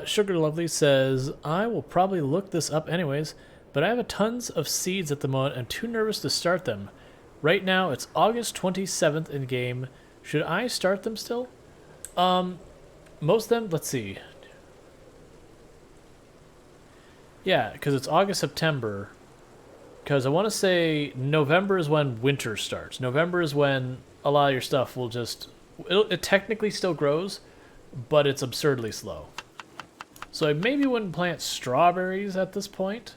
Sugar Lovely says, I will probably look this up anyways, but I have a tons of seeds at the moment and too nervous to start them. Right now, it's August 27th in game. Should I start them still? Most of them, let's see. Yeah, because it's August, September. Because I want to say November is when winter starts. November is when a lot of your stuff will just... It technically still grows, but it's absurdly slow. So I maybe wouldn't plant strawberries at this point.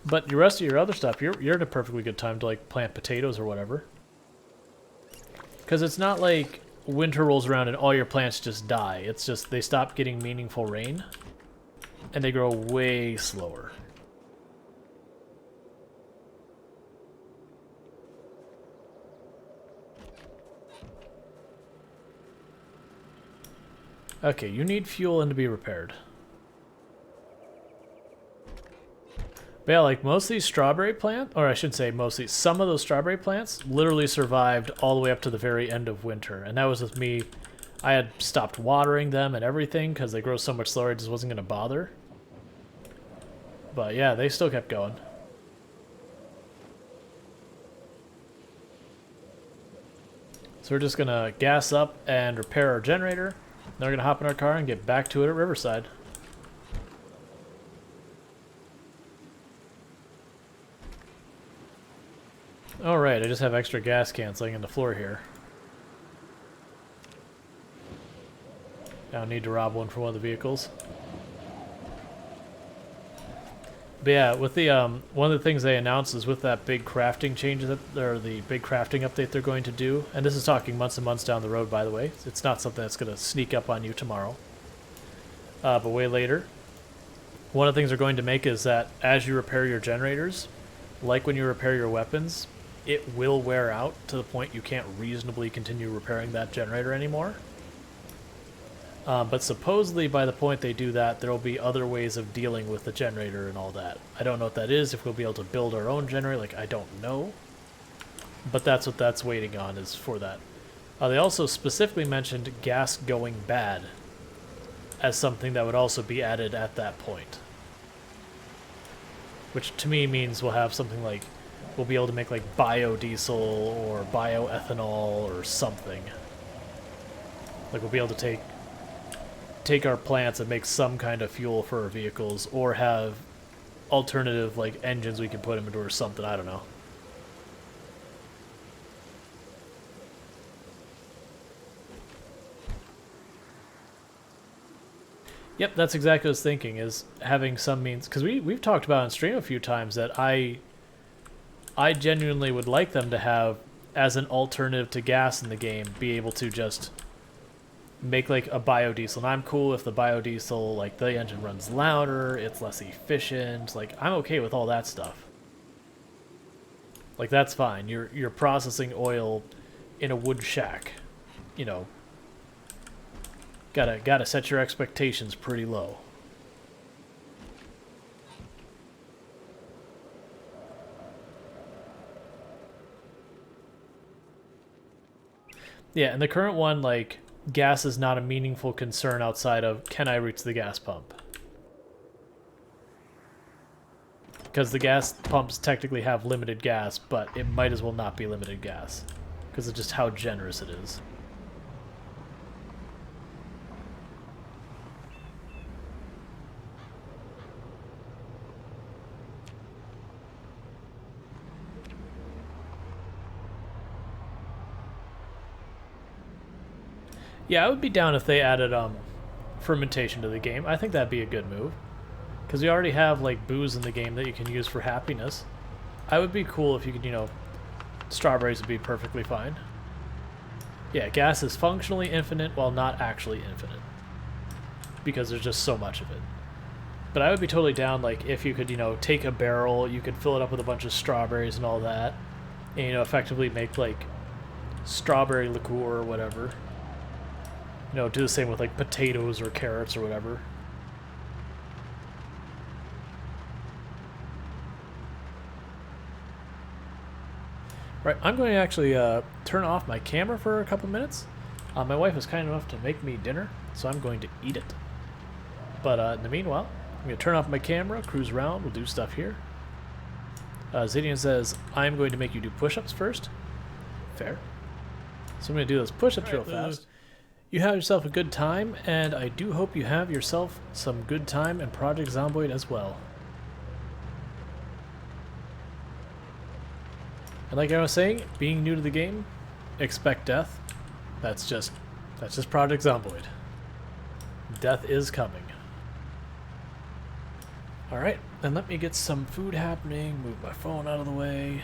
But the rest of your other stuff, you're in a perfectly good time to like plant potatoes or whatever. Because it's not like winter rolls around and all your plants just die. It's just they stop getting meaningful rain. And they grow way slower. Okay, you need fuel and to be repaired. But yeah, like most of these strawberry plants, or I should say mostly, some of those strawberry plants literally survived all the way up to the very end of winter. And that was with me. I had stopped watering them and everything because they grow so much slower, it just wasn't going to bother. But yeah, they still kept going. So we're just going to gas up and repair our generator. Then we're going to hop in our car and get back to it at Riverside. Alright, I just have extra gas cans laying on the floor here. Now I need to rob one for one of the vehicles. But yeah, with the one of the things they announced is with that big crafting change or the big crafting update they're going to do, and this is talking months and months down the road, by the way. It's not something that's going to sneak up on you tomorrow, but way later. One of the things they're going to make is that as you repair your generators, like when you repair your weapons, it will wear out to the point you can't reasonably continue repairing that generator anymore. But supposedly by the point they do that, there will be other ways of dealing with the generator and all that. I don't know what that is, if we'll be able to build our own generator, like I don't know. But that's what that's waiting on, is for that. They also specifically mentioned gas going bad as something that would also be added at that point. Which to me means we'll have something like, we'll be able to make like biodiesel or bioethanol or something. Like we'll be able to take our plants and make some kind of fuel for our vehicles, or have alternative like engines we can put them into or something, I don't know. Yep, that's exactly what I was thinking, is having some means, because we've talked about on stream a few times that I genuinely would like them to have, as an alternative to gas in the game, be able to just make like a biodiesel. And I'm cool if the biodiesel, like the engine runs louder, it's less efficient, like I'm okay with all that stuff. Like that's fine. You're processing oil in a wood shack. You know, gotta set your expectations pretty low. Yeah, and the current one, like, gas is not a meaningful concern outside of, can I reach the gas pump? Because the gas pumps technically have limited gas, but it might as well not be limited gas, because of just how generous it is. Yeah, I would be down if they added fermentation to the game. I think that'd be a good move. Because we already have like booze in the game that you can use for happiness. I would be cool if you could, you know, strawberries would be perfectly fine. Yeah, gas is functionally infinite while not actually infinite. Because there's just so much of it. But I would be totally down, like, if you could, you know, take a barrel, you could fill it up with a bunch of strawberries and all that. And, you know, effectively make, like, strawberry liqueur or whatever. You know, do the same with like potatoes or carrots or whatever. Right, I'm going to actually turn off my camera for a couple minutes. My wife was kind enough to make me dinner, so I'm going to eat it. But in the meanwhile, I'm going to turn off my camera, cruise around, we'll do stuff here. Zidian says, I'm going to make you do push-ups first. Fair. So I'm going to do those push-ups real fast. You have yourself a good time, and I do hope you have yourself some good time in Project Zomboid as well. And like I was saying, being new to the game, expect death. That's just Project Zomboid. Death is coming. Alright, then let me get some food happening, move my phone out of the way.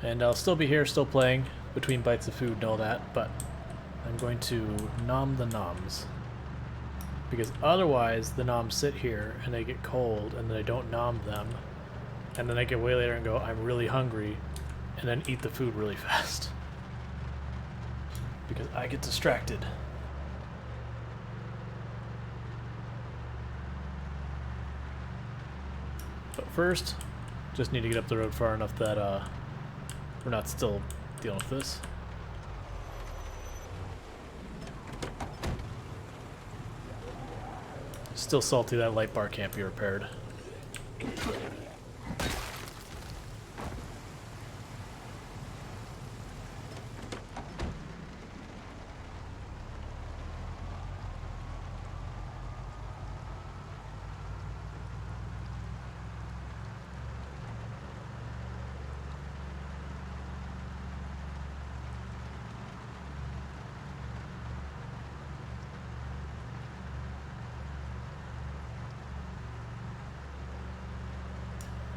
And I'll still be here, still playing, between bites of food and all that, but I'm going to nom the noms. Because otherwise, the noms sit here, and they get cold, and then I don't nom them. And then I get way later and go, I'm really hungry, and then eat the food really fast. Because I get distracted. But first, just need to get up the road far enough that we're not still dealing with this. Still salty that light bar can't be repaired.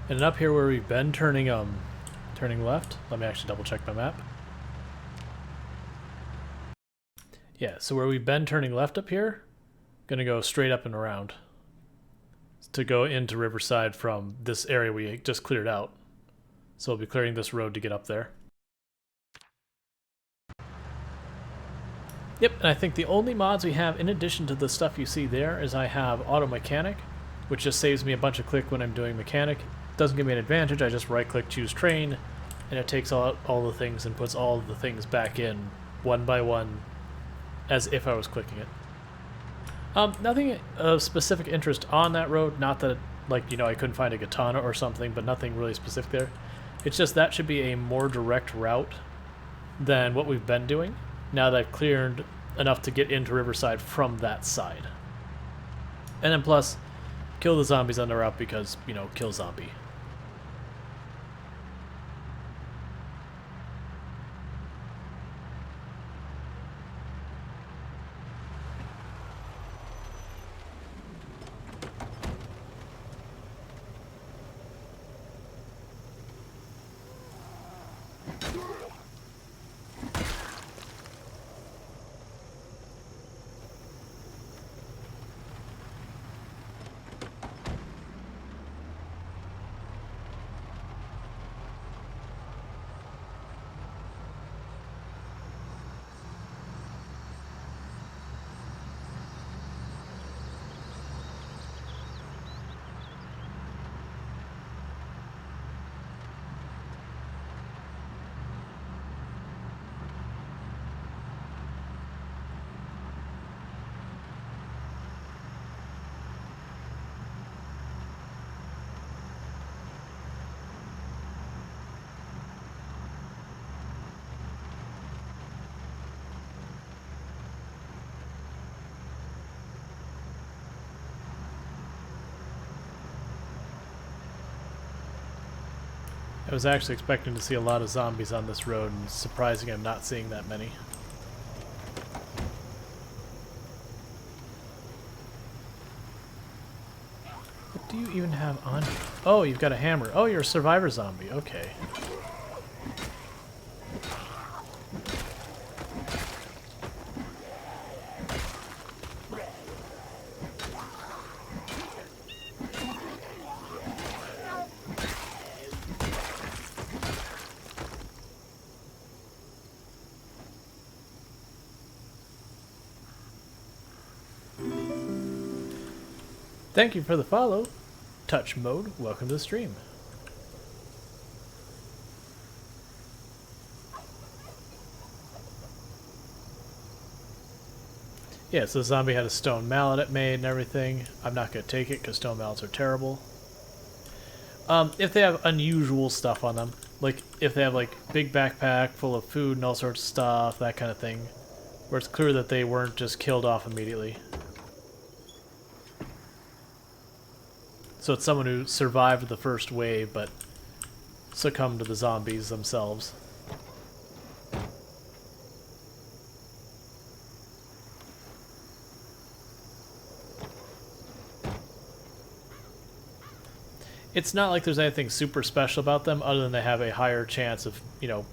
And up here where we've been turning left, let me actually double check my map. Yeah, so where we've been turning left up here, gonna go straight up and around to go into Riverside from this area we just cleared out. So we'll be clearing this road to get up there. Yep, and I think the only mods we have in addition to the stuff you see there is I have Auto Mechanic, which just saves me a bunch of click when I'm doing mechanic. Doesn't give me an advantage, I just right click, choose train, and it takes all the things and puts all the things back in one by one as if I was clicking it. Nothing of specific interest on that road, not that, like, you know, I couldn't find a katana or something, but nothing really specific there. It's just that should be a more direct route than what we've been doing, now that I've cleared enough to get into Riverside from that side. And then plus, kill the zombies on the route because, you know, kill zombie. I was actually expecting to see a lot of zombies on this road, and it's surprising I'm not seeing that many. What do you even have on you? Oh, you've got a hammer. Oh, you're a survivor zombie. Okay. Thank you for the follow. Touch Mode, welcome to the stream. Yeah, so the zombie had a stone mallet it made and everything. I'm not going to take it because stone mallets are terrible. If they have unusual stuff on them, like if they have like big backpack full of food and all sorts of stuff, that kind of thing, where it's clear that they weren't just killed off immediately. So it's someone who survived the first wave but succumbed to the zombies themselves. It's not like there's anything super special about them other than they have a higher chance of, you know,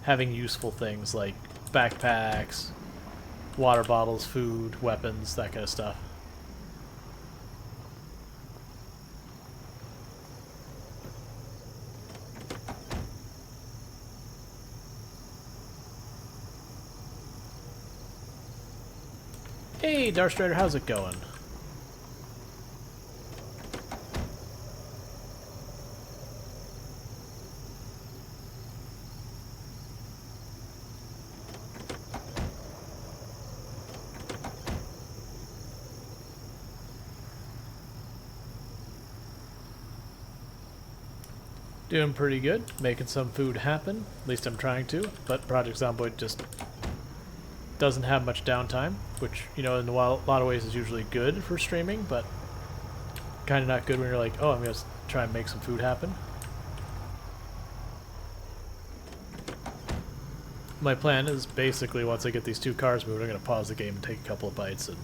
having useful things like backpacks, water bottles, food, weapons, that kind of stuff. Hey, Darkstrider, how's it going? Doing pretty good, making some food happen. At least I'm trying to, but Project Zomboid just doesn't have much downtime, which, you know, in a lot of ways is usually good for streaming, but kind of not good when you're like, oh, I'm going to try and make some food happen. My plan is basically once I get these 2 cars moved, I'm going to pause the game and take a couple of bites and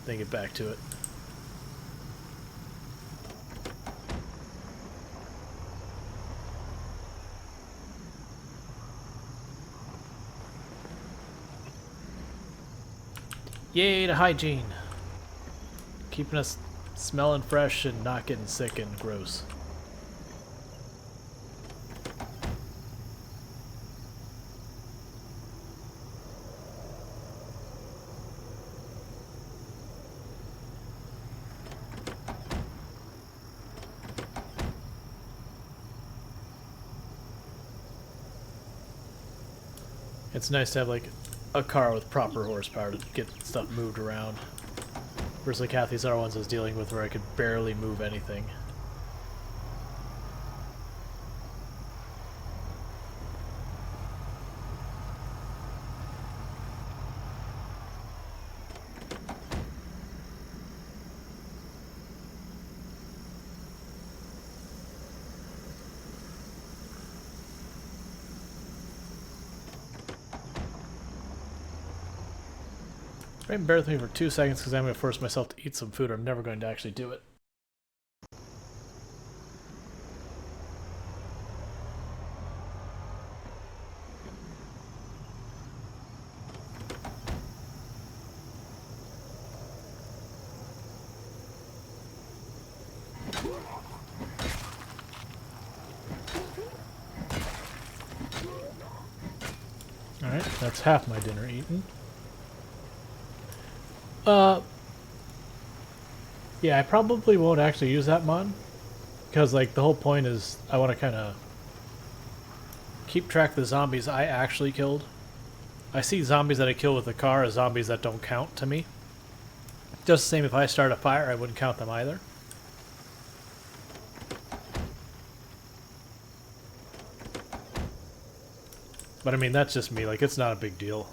then get back to it. Yay to hygiene! Keeping us smelling fresh and not getting sick and gross. It's nice to have like a car with proper horsepower to get stuff moved around. Versus like half these other ones I was dealing with where I could barely move anything. Right, bear with me for 2 seconds because I'm going to force myself to eat some food or I'm never going to actually do it. Alright, that's half my dinner eaten. Yeah, I probably won't actually use that mod. Because, like, the whole point is I want to kind of keep track of the zombies I actually killed. I see zombies that I kill with the car as zombies that don't count to me. Just the same if I start a fire, I wouldn't count them either. But I mean, that's just me. Like, it's not a big deal.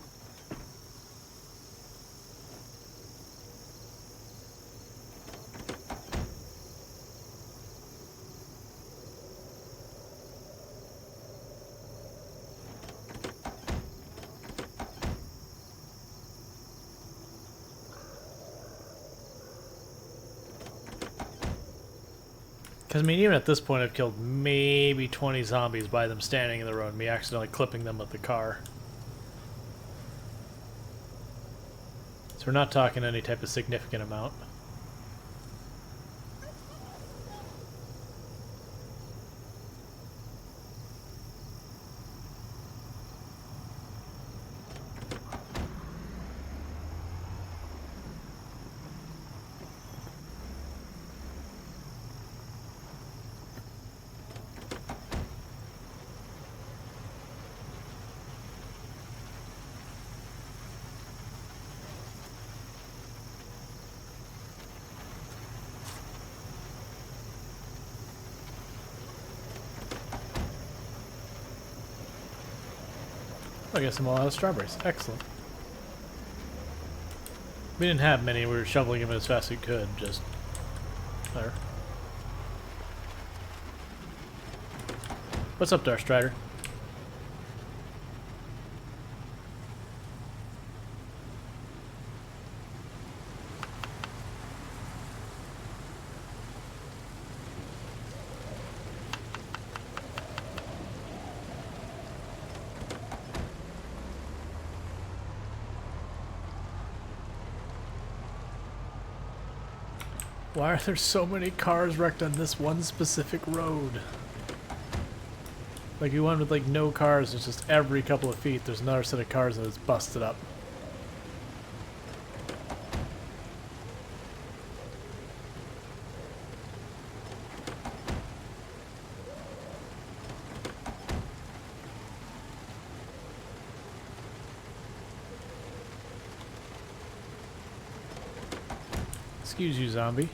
Because, I mean, even at this point, I've killed maybe 20 zombies by them standing in the road and me accidentally clipping them with the car. So we're not talking any type of significant amount. I guess I'm all out of strawberries. Excellent. We didn't have many. We were shoveling them as fast as we could. Just there. What's up, Dark Strider? Why are there so many cars wrecked on this one specific road? Like, you went with like no cars, it's just every couple of feet there's another set of cars that is busted up. Excuse you, zombie.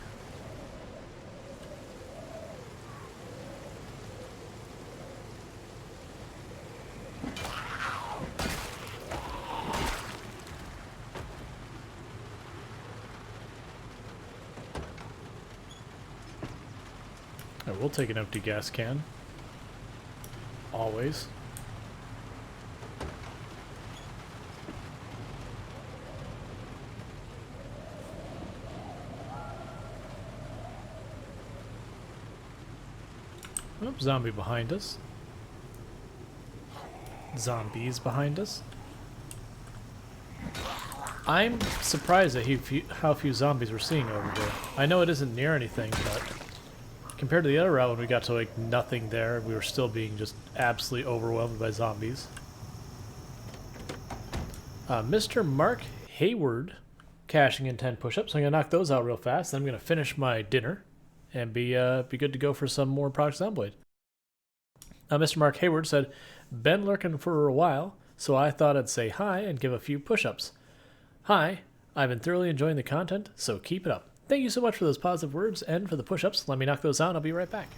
Alright, we'll take an empty gas can. Always. Oops, zombie behind us. Zombies behind us. I'm surprised at how few zombies we're seeing over here. I know it isn't near anything, but compared to the other route when we got to like nothing there, we were still being just absolutely overwhelmed by zombies. Mr. Mark Hayward cashing in 10 push-ups. So I'm going to knock those out real fast. Then I'm going to finish my dinner and be good to go for some more Project Zomboid. Mr. Mark Hayward said, "Been lurking for a while, so I thought I'd say hi and give a few push-ups. Hi, I've been thoroughly enjoying the content, so keep it up. Thank you so much for those positive words and for the push-ups. Let me knock those out and I'll be right back."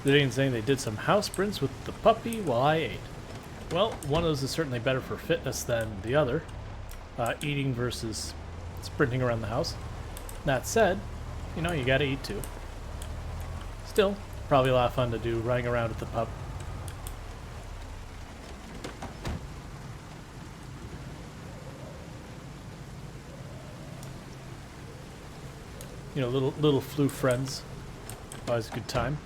They didn't say they did some house sprints with the puppy while I ate. Well, one of those is certainly better for fitness than the other. Eating versus sprinting around the house. That said, you know, you gotta eat too. Still, probably a lot of fun to do running around with the pup. You know, little flu friends. Always a good time.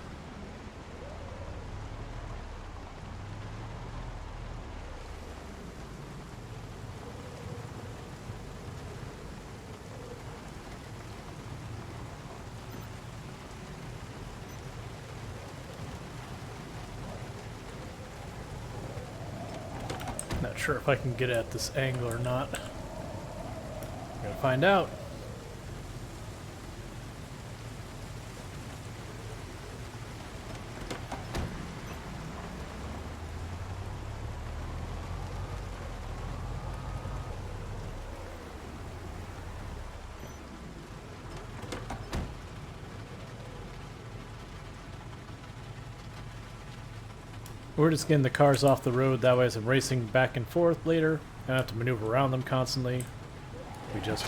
Not sure if I can get at this angle or not. We're gonna find out. We're just getting the cars off the road, that way as I'm racing back and forth later, I don't have to maneuver around them constantly. We just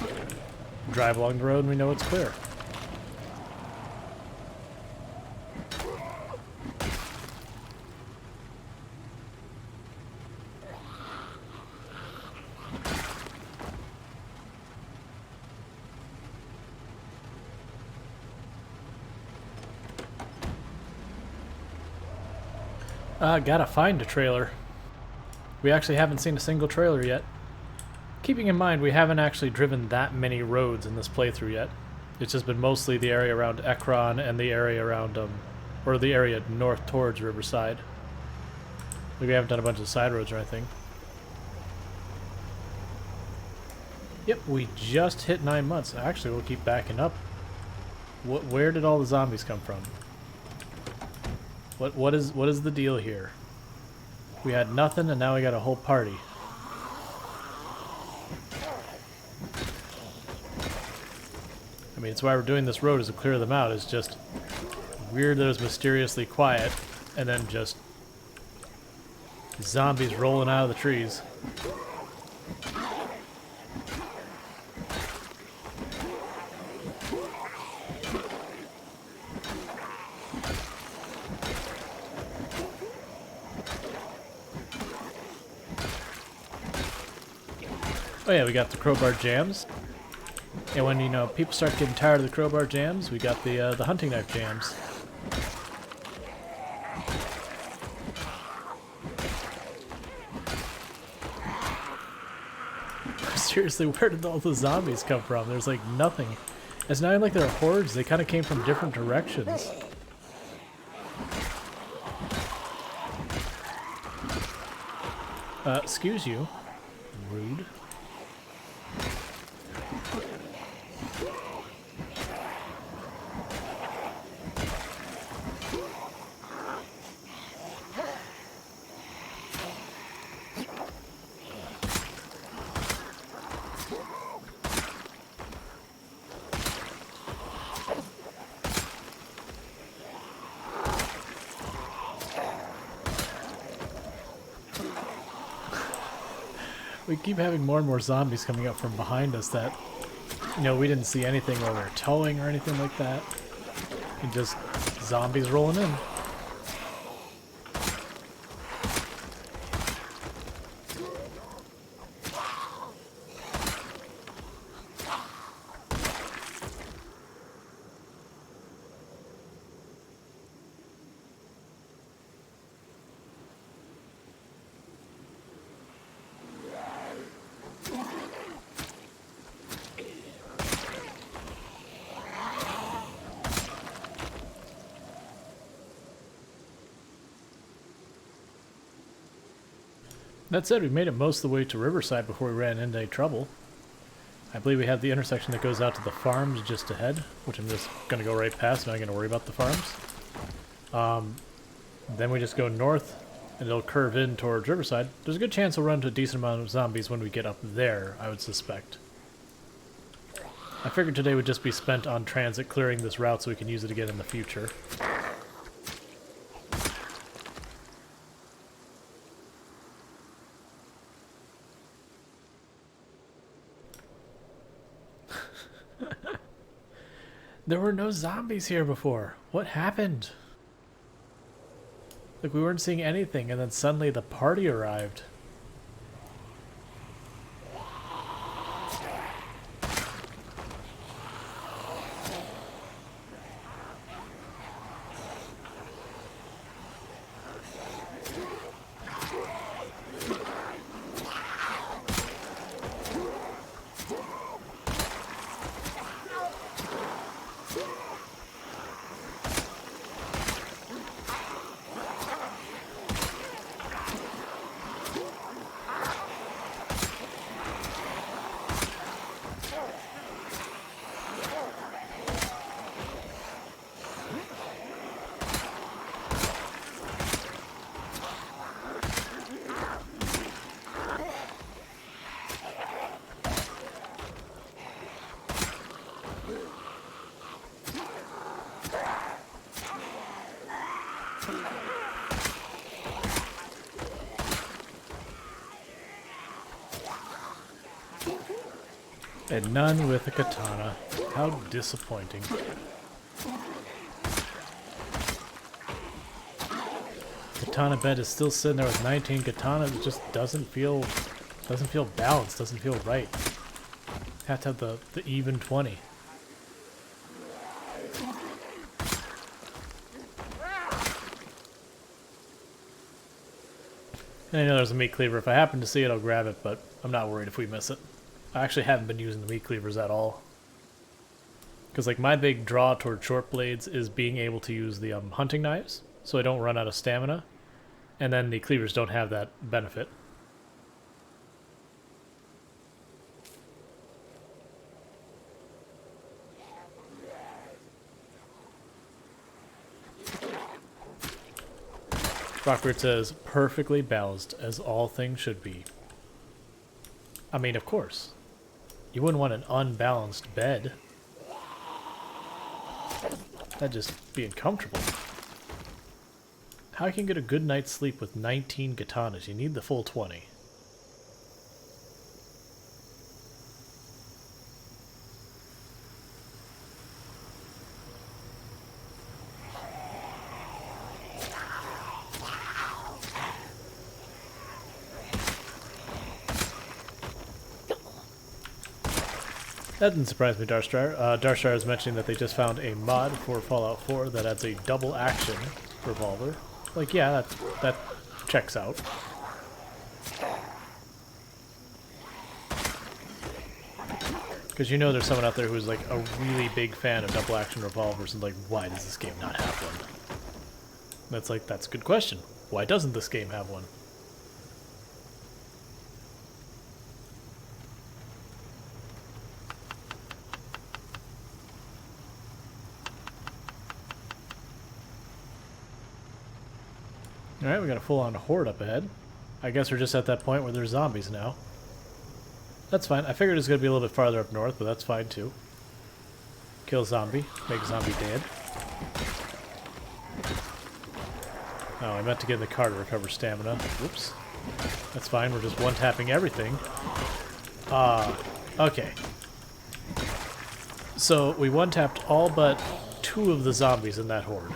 drive along the road and we know it's clear. Gotta find a trailer. We actually haven't seen a single trailer yet. Keeping in mind, we haven't actually driven that many roads in this playthrough yet. It's just been mostly the area around Ekron and the area around, or the area north towards Riverside. We haven't done a bunch of side roads or anything. Yep, we just hit 9 months. Actually, we'll keep backing up. Where did all the zombies come from? What is the deal here? We had nothing, and now we got a whole party. I mean, it's why we're doing this road, is to clear them out. It's just weird that it was mysteriously quiet, and then just zombies rolling out of the trees. Oh yeah, we got the crowbar jams. And when, you know, people start getting tired of the crowbar jams, we got the hunting knife jams. Seriously, where did all the zombies come from? There's like nothing. It's not even like they're hordes, they kind of came from different directions. Excuse you. Rude. We keep having more and more zombies coming up from behind us that, you know, we didn't see anything while we were towing or anything like that. And just zombies rolling in. That said, we made it most of the way to Riverside before we ran into any trouble. I believe we have the intersection that goes out to the farms just ahead, which I'm just going to go right past, I'm not going to worry about the farms. Then we just go north, and it'll curve in towards Riverside. There's a good chance we'll run into a decent amount of zombies when we get up there, I would suspect. I figured today would just be spent on transit clearing this route so we can use it again in the future. There were no zombies here before. What happened? Like, we weren't seeing anything, and then suddenly the party arrived. And none with a katana. How disappointing. Katana bed is still sitting there with 19 katanas. It just doesn't feel balanced, doesn't feel right. Have to have the even 20. And I know there's a meat cleaver. If I happen to see it, I'll grab it, but I'm not worried if we miss it. I actually haven't been using the meat cleavers at all. Because, like, my big draw toward short blades is being able to use the hunting knives, so I don't run out of stamina. And then the cleavers don't have that benefit. Rockford says, perfectly balanced, as all things should be. I mean, of course. You wouldn't want an unbalanced bed. That'd just be uncomfortable. How can you get a good night's sleep with 19 katanas? You need the full 20. That didn't surprise me, Darkstar. Darkstar is mentioning that they just found a mod for Fallout 4 that adds a double action revolver. Like, yeah, that checks out. Because you know there's someone out there who's like a really big fan of double action revolvers and like, why does this game not have one? That's like, that's a good question. Why doesn't this game have one? Alright, we got a full-on horde up ahead. I guess we're just at that point where there's zombies now. That's fine. I figured it was going to be a little bit farther up north, but that's fine too. Kill a zombie. Make a zombie dead. Oh, I meant to get in the car to recover stamina. Whoops. That's fine. We're just one-tapping everything. Okay. So, we one-tapped all but 2 of the zombies in that horde.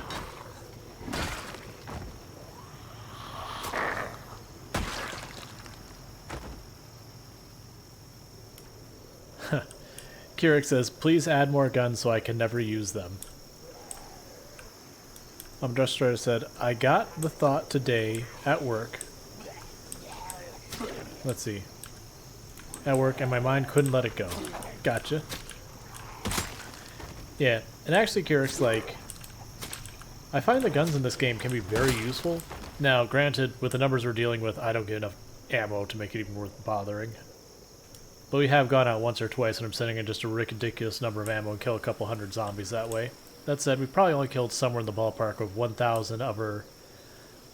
Keurig says, please add more guns so I can never use them. Umdrustrator said, I got the thought today at work. Let's see. At work, and my mind couldn't let it go. Gotcha. Yeah, and actually, Keurig's like, I find the guns in this game can be very useful. Now, granted, with the numbers we're dealing with, I don't get enough ammo to make it even worth bothering. But we have gone out once or twice and I'm sending in just a ridiculous number of ammo and kill a couple hundred zombies that way. That said, we probably only killed somewhere in the ballpark of 1,000 of our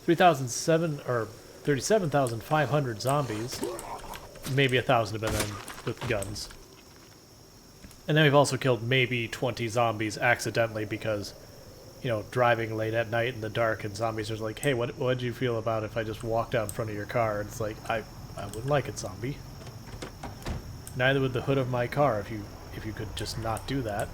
3,007 or 37,500 zombies. Maybe 1,000 have been in with guns. And then we've also killed maybe 20 zombies accidentally because, you know, driving late at night in the dark and zombies are like, hey, what'd you feel about if I just walked out in front of your car? And it's like, I wouldn't like it, zombie. Neither would the hood of my car if you could just not do that.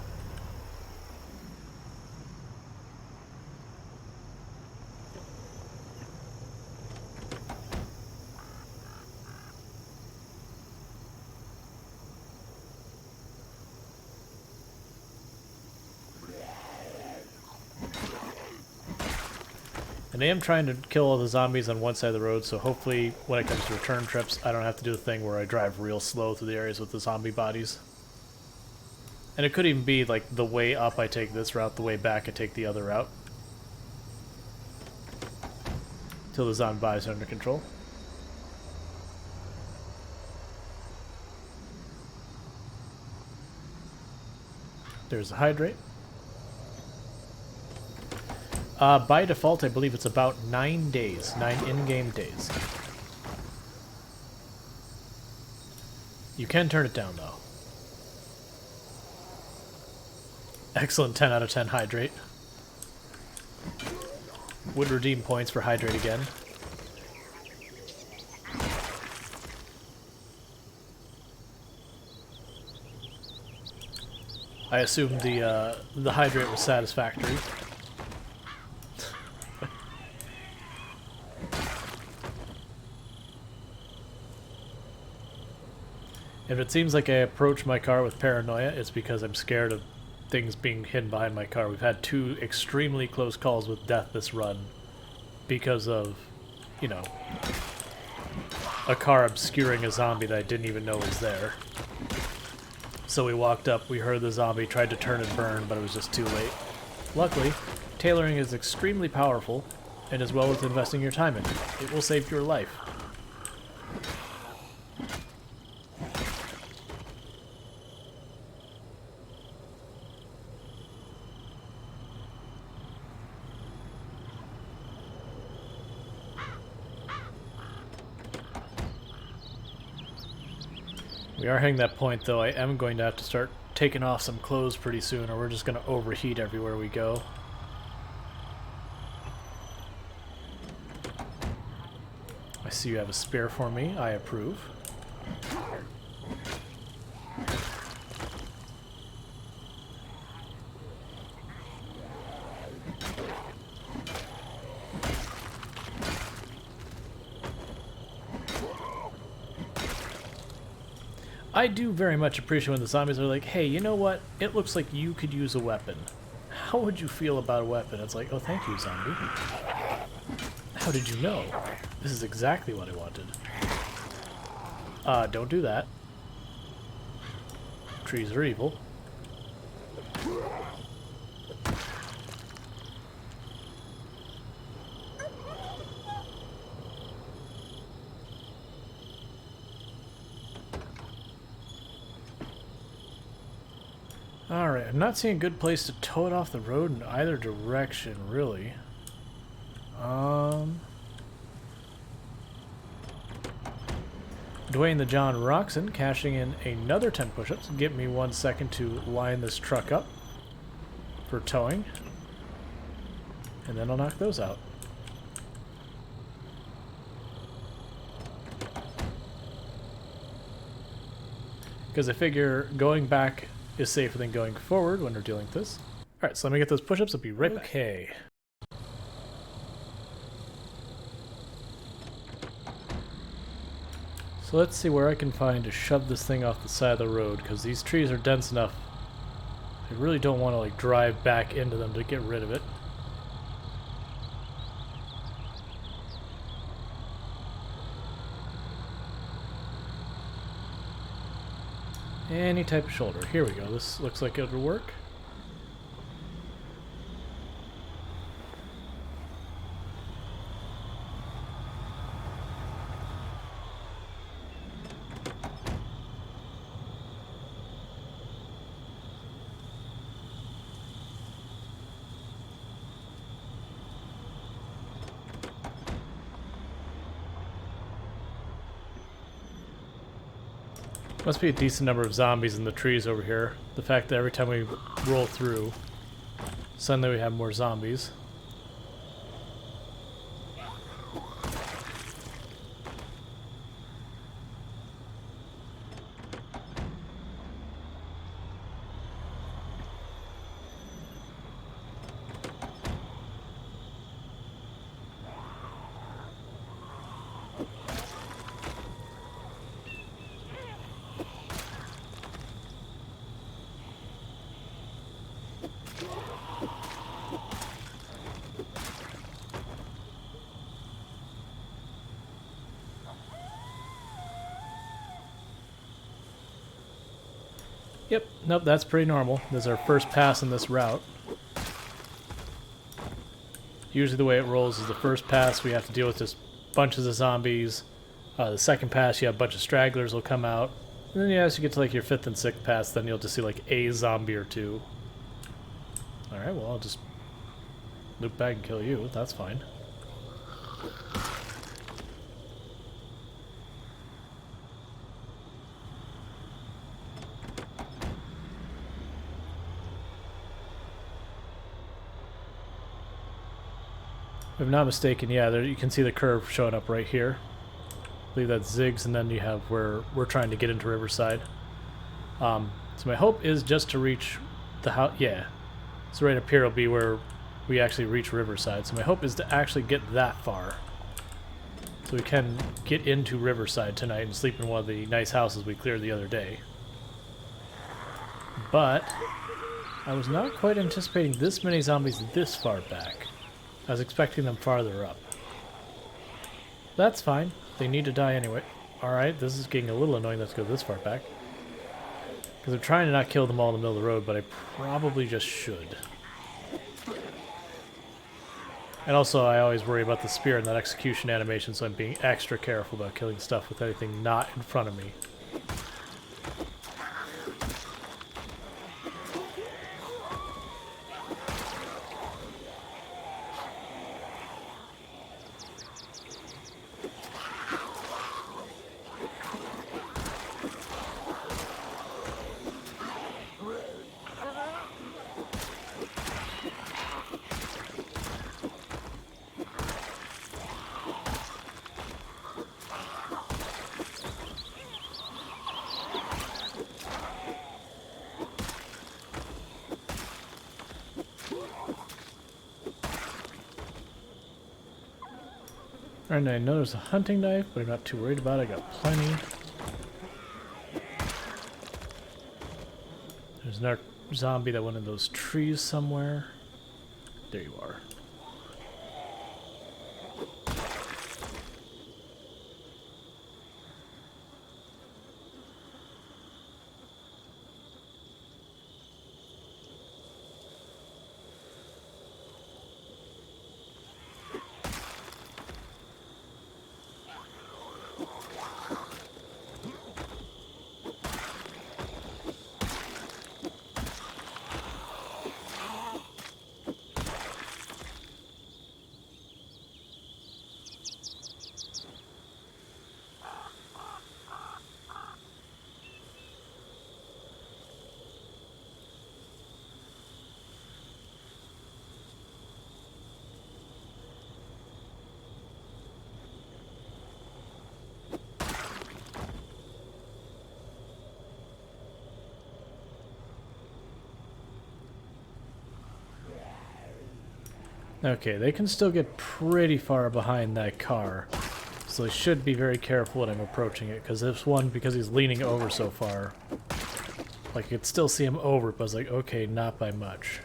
And I am trying to kill all the zombies on one side of the road, so hopefully when it comes to return trips, I don't have to do the thing where I drive real slow through the areas with the zombie bodies. And it could even be like the way up I take this route, the way back I take the other route. Till the zombie bodies are under control. There's a hydrate. By default, I believe it's about 9 days. 9 in-game days. You can turn it down, though. Excellent 10 out of 10 hydrate. Would redeem points for hydrate again. I assume the hydrate was satisfactory. If it seems like I approach my car with paranoia, it's because I'm scared of things being hidden behind my car. We've had 2 extremely close calls with death this run because of, you know, a car obscuring a zombie that I didn't even know was there. So we walked up, we heard the zombie, tried to turn and burn, but it was just too late. Luckily, tailoring is extremely powerful and is well worth investing your time in. It will save your life. We are hitting that point, though. I am going to have to start taking off some clothes pretty soon, or we're just going to overheat everywhere we go. I see you have a spear for me. I approve. I do very much appreciate when the zombies are like, hey, you know what? It looks like you could use a weapon. How would you feel about a weapon? It's like, oh, thank you, zombie. How did you know? This is exactly what I wanted. Don't do that. Trees are evil. Alright, I'm not seeing a good place to tow it off the road in either direction, really. Dwayne the John Roxon cashing in another 10 push-ups. Give me 1 second to line this truck up for towing. And then I'll knock those out. Because I figure going back is safer than going forward when we're dealing with this. Alright, so let me get those push-ups. I'll be right back. Okay. So let's see where I can find to shove this thing off the side of the road, because these trees are dense enough. I really don't want to like drive back into them to get rid of it. Any type of shoulder. Here we go. This looks like it'll work. Must be a decent number of zombies in the trees over here. The fact that every time we roll through, suddenly we have more zombies. Yep, nope, that's pretty normal. This is our first pass in this route. Usually the way it rolls is the first pass we have to deal with just bunches of zombies. The second pass you have a bunch of stragglers will come out. And then yeah, as you get to like your 5th and 6th pass, then you'll just see like a zombie or two. Alright, well I'll just loop back and kill you, that's fine. If I'm not mistaken, yeah, there you can see the curve showing up right here. I believe that's Ziggs, and then you have where we're trying to get into Riverside. So my hope is just to reach the house. Yeah, so right up here will be where we actually reach Riverside. So my hope is to actually get that far, so we can get into Riverside tonight and sleep in one of the nice houses we cleared the other day. But I was not quite anticipating this many zombies this far back. I was expecting them farther up. That's fine. They need to die anyway. Alright, this is getting a little annoying. Let's go this far back. Because I'm trying to not kill them all in the middle of the road, but I probably just should. And also, I always worry about the spear and that execution animation, so I'm being extra careful about killing stuff with anything not in front of me. Alright, I know there's a hunting knife, but I'm not too worried about it. I got plenty. There's another zombie that went in those trees somewhere. There you are. Okay, they can still get pretty far behind that car. So I should be very careful when I'm approaching it, because this one, because he's leaning over so far, like, I could still see him over, but I was like, okay, not by much.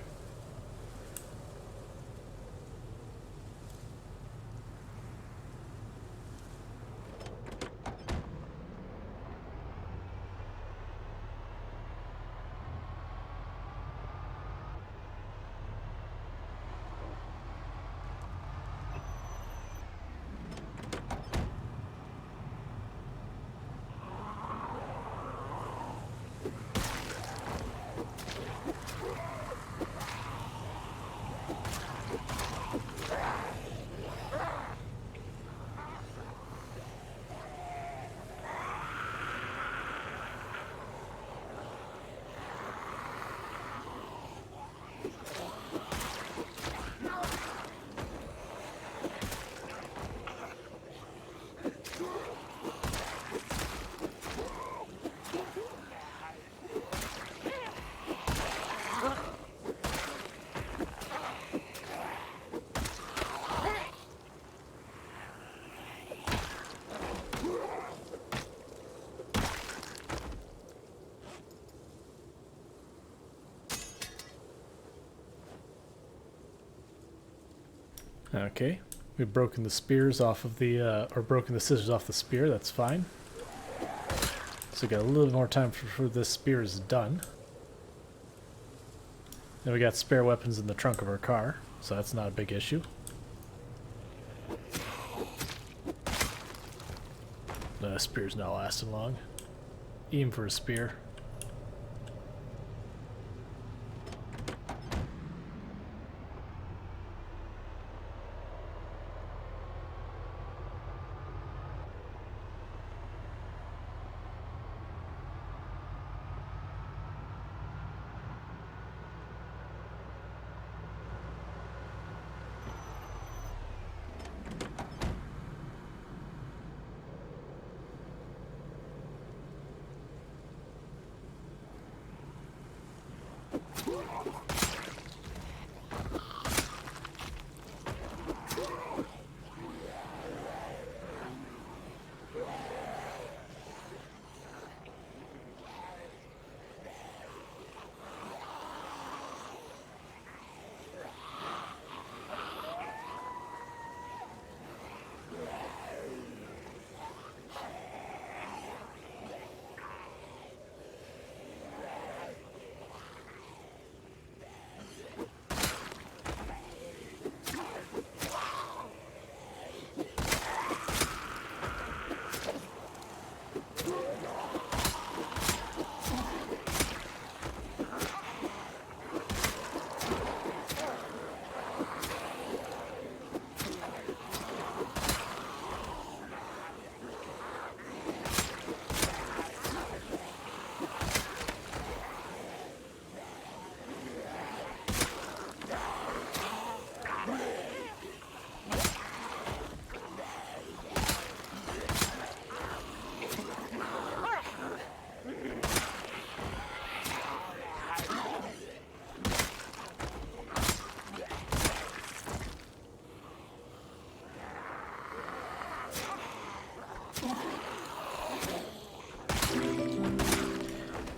Okay, we've broken the spears off of the, or broken the scissors off the spear, that's fine. So we got a little more time before this spear is done. Then we got spare weapons in the trunk of our car, so that's not a big issue. The spear's not lasting long. Aim for a spear.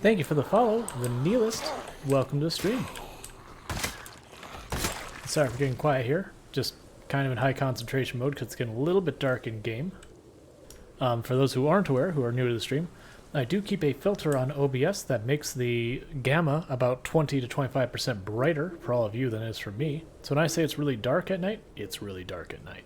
Thank you for the follow, the Nihilist. Welcome to the stream. Sorry for getting quiet here. Just kind of in high concentration mode because it's getting a little bit dark in game. For those who aren't aware, who are new to the stream, I do keep a filter on OBS that makes the gamma about 20 to 25% brighter for all of you than it is for me. So when I say it's really dark at night, it's really dark at night.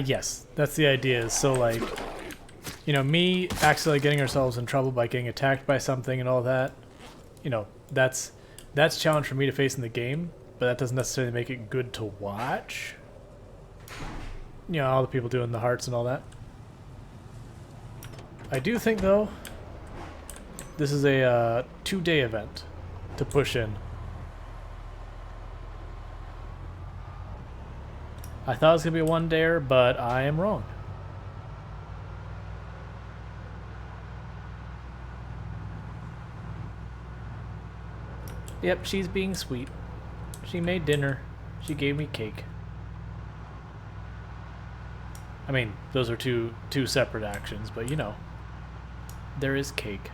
Yes, that's the idea. So, like, you know, me accidentally getting ourselves in trouble by getting attacked by something and all that, you know, that's a challenge for me to face in the game, but that doesn't necessarily make it good to watch. You know, all the people doing the hearts and all that. I do think, though, this is a 2-day event to push in. I thought it was going to be a 1-dayer, but I am wrong. Yep, she's being sweet. She made dinner. She gave me cake. I mean, those are two separate actions, but you know, there is cake.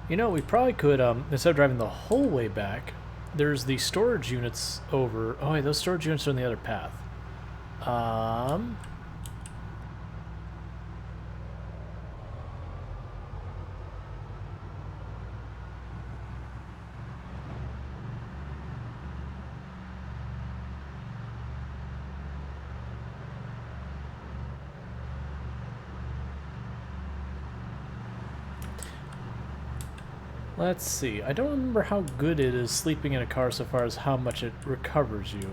You know, we probably could, instead of driving the whole way back, there's the storage units over... Oh, wait, those storage units are on the other path. Let's see. I don't remember how good it is sleeping in a car so far as how much it recovers you.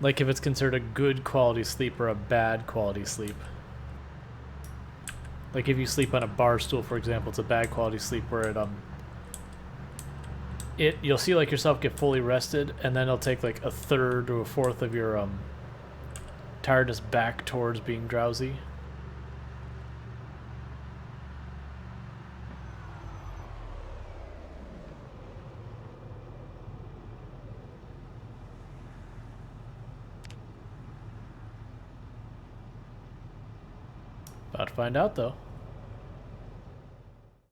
Like if it's considered a good quality sleep or a bad quality sleep. Like if you sleep on a bar stool, for example, it's a bad quality sleep where you'll see like yourself get fully rested, and then it'll take like a third or a fourth of your tiredness back towards being drowsy. About to find out though.